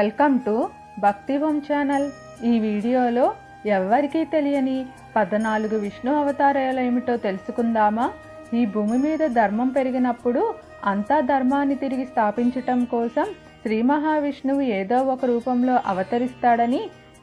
Welcome to భక్తివం channel. ఈ వీడియోలో ఎవరికీ తెలియని 14 విష్ణు అవతారాలు ఏమిటో తెలుసుకుందామా? ఈ భూమి మీద ధర్మం పెరిగినప్పుడు అంతా ధర్మాన్ని తిరిగి స్థాపించటం కోసం శ్రీ మహావిష్ణువు ఏదో ఒక రూపంలో అవతరిస్తాడని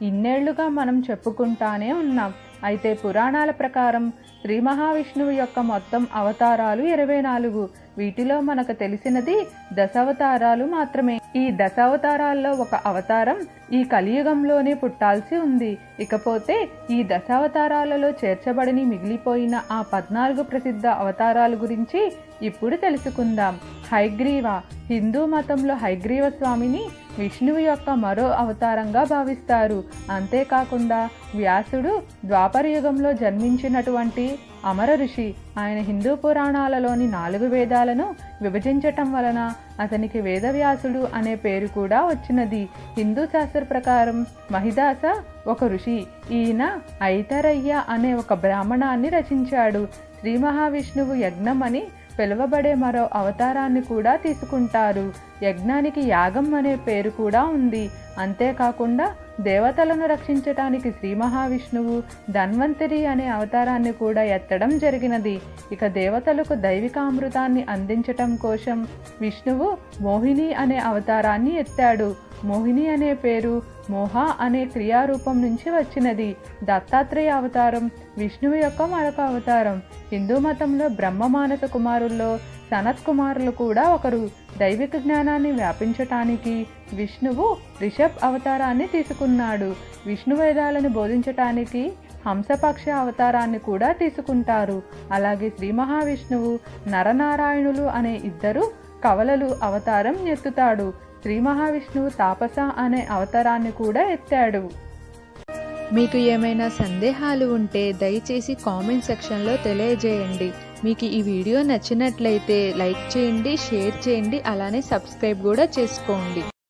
ఇన్నేళ్లుగా మనం చెప్పుకుంటానే ఉన్నాం. అయితే పురాణాల ప్రకారం శ్రీ మహావిష్ణువు యొక్క మొత్తం అవతారాలు 24. వీటిలో మనకు తెలిసినది దశావతారాలు మాత్రమే. ఈ దశావతారాల్లో ఒక అవతారం ఈ కలియుగంలోనే పుట్టాల్సి ఉంది. ఇకపోతే ఈ దశావతారాలలో చేర్చబడిని మిగిలిపోయిన ఆ 14 ప్రసిద్ధ అవతారాల గురించి ఇప్పుడు తెలుసుకుందాం. హయగ్రీవ. హిందూ మతంలో హయగ్రీవ స్వామిని విష్ణువు యొక్క మరో అవతారంగా భావిస్తారు. అంతేకాకుండా వ్యాసుడు ద్వాపర యుగంలో జన్మించినటువంటి అమర ఋషి. ఆయన హిందూ పురాణాలలోని 4 వేదాలను విభజించటం వలన అతనికి వేదవ్యాసుడు అనే పేరు కూడా వచ్చినది. హిందూ శాస్త్ర ప్రకారం మహిదాస ఒక ఋషి. ఈయన ఐతరయ్య అనే ఒక బ్రాహ్మణాన్ని రచించాడు. శ్రీ మహావిష్ణువు యజ్ఞం అని పిలువబడే మరో అవతారాన్ని కూడా తీసుకుంటారు. యజ్ఞానికి యాగం అనే పేరు కూడా ఉంది. అంతేకాకుండా దేవతలను రక్షించటానికి శ్రీ మహావిష్ణువు ధన్వంతరి అనే అవతారాన్ని కూడా ఎత్తడం జరిగినది. ఇక దేవతలకు దైవికామృతాన్ని అందించటం కోసం విష్ణువు మోహిని అనే అవతారాన్ని ఎత్తాడు. మోహిని అనే పేరు మోహ అనే క్రియారూపం నుంచి వచ్చినది. దత్తాత్రేయ అవతారం విష్ణువు యొక్క మరొక అవతారం. హిందూ మతంలో బ్రహ్మ మానస కుమారుల్లో సనత్ కుమారులు కూడా ఒకరు. దైవిక జ్ఞానాన్ని వ్యాపించటానికి విష్ణువు రిషభ్ అవతారాన్ని తీసుకున్నాడు. విష్ణు వేదాలను బోధించటానికి హంసపక్ష అవతారాన్ని కూడా తీసుకుంటారు. అలాగే శ్రీ మహావిష్ణువు నరనారాయణులు అనే 2 కవలలు అవతారం ఎత్తుతాడు. శ్రీ మహావిష్ణువు తాపస అనే అవతారాన్ని కూడా ఎత్తాడు. మీకు ఏమైనా సందేహాలు ఉంటే దయచేసి కామెంట్ సెక్షన్లో తెలియజేయండి. మీకు ఈ వీడియో నచ్చినట్లయితే లైక్ చేయండి, షేర్ చేయండి, అలానే సబ్స్క్రైబ్ కూడా చేసుకోండి.